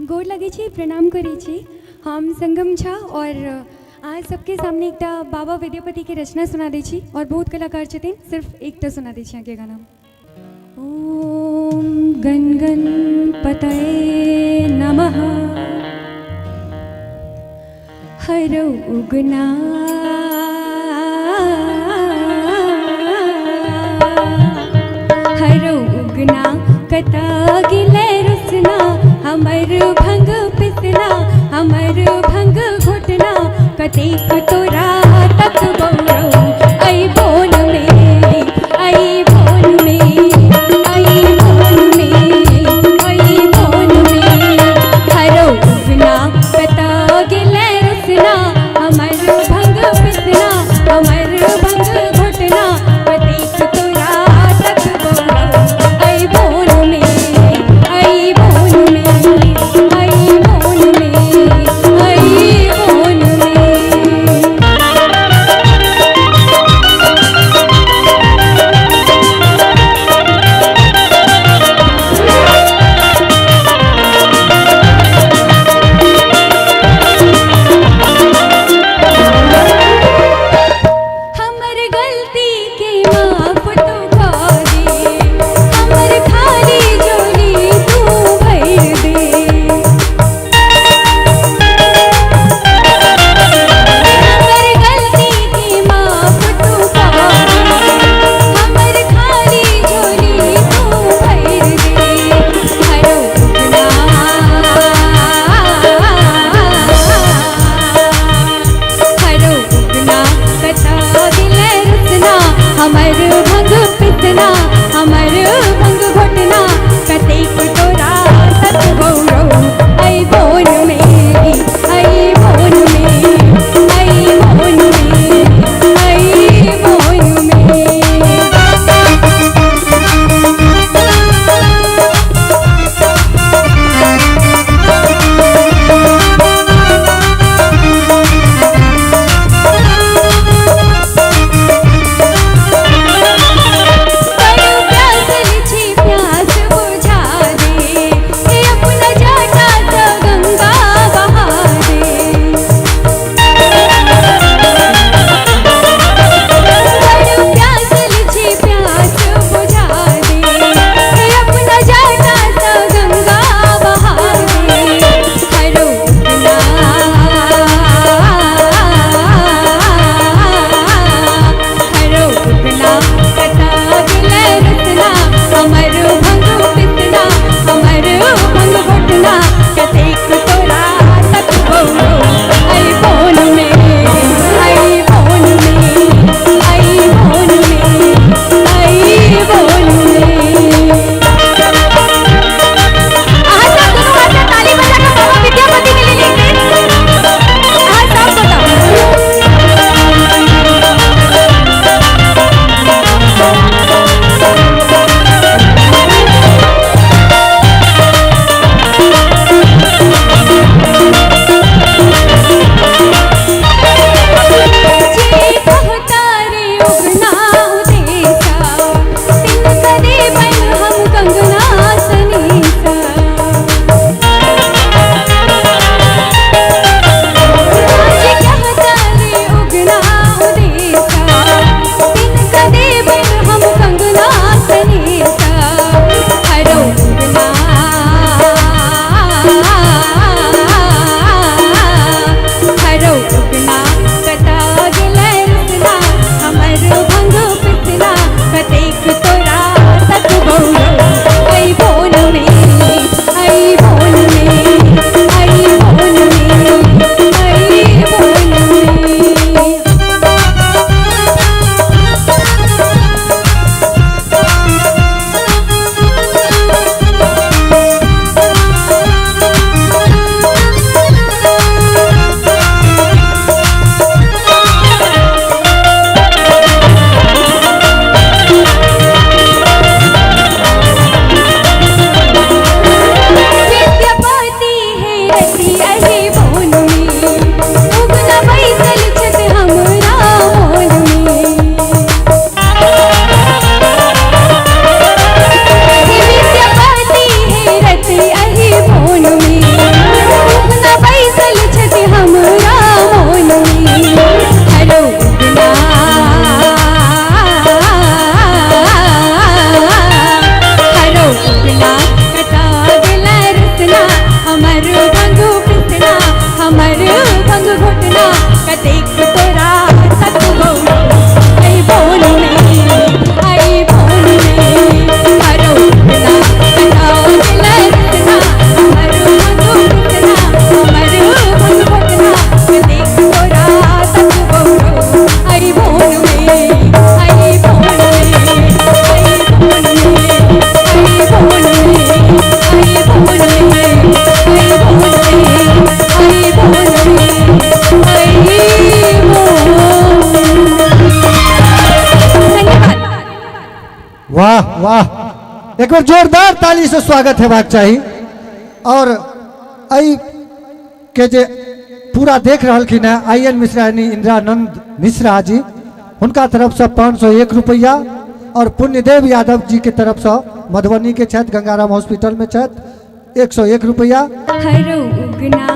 गोर लगे छी, प्रणाम करे छी। हम संगम झा और आज सबके सामने एकटा बाबा विद्यापति के रचना सुना दै छी और बहुत कलाकार छथिन, सिर्फ एकटा सुना दै छी अहाँके गाना। ओम गण गणपतये नमः। हरौ उगना हरौ उगना कता गिले रुसना, हमर भंग पिसना हमर भंग घुटना, कतेक तोरा तक बौरौ आई बोल में आई बोल में आई बोल में आई बोल में। हरौ उगना कता गिले रुसना, हमर भंग पिसना हमर भंग घुटना, कतेक तोरा तक बौरौ आई बोल में आई बोल में आई बोल में आई बोल में। वाह वाह, एक बार जोरदार ताली से स्वागत हेबाक चाहिए। और आई के जे पूरा देख रहा कि ना IN मिश्रा यानी इंद्रानंद मिश्रा जी, उनका तरफ से 501 रुपया और पुण्यदेव यादव जी के तरफ से मधुबनी के छत गंगाराम हॉस्पिटल में छत 101 रुपया। हरो उगना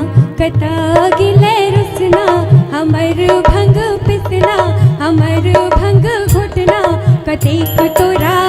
कता गिले रुसना, हमर भंग पिसना, हमर भंग घुटना, कतेक तोरा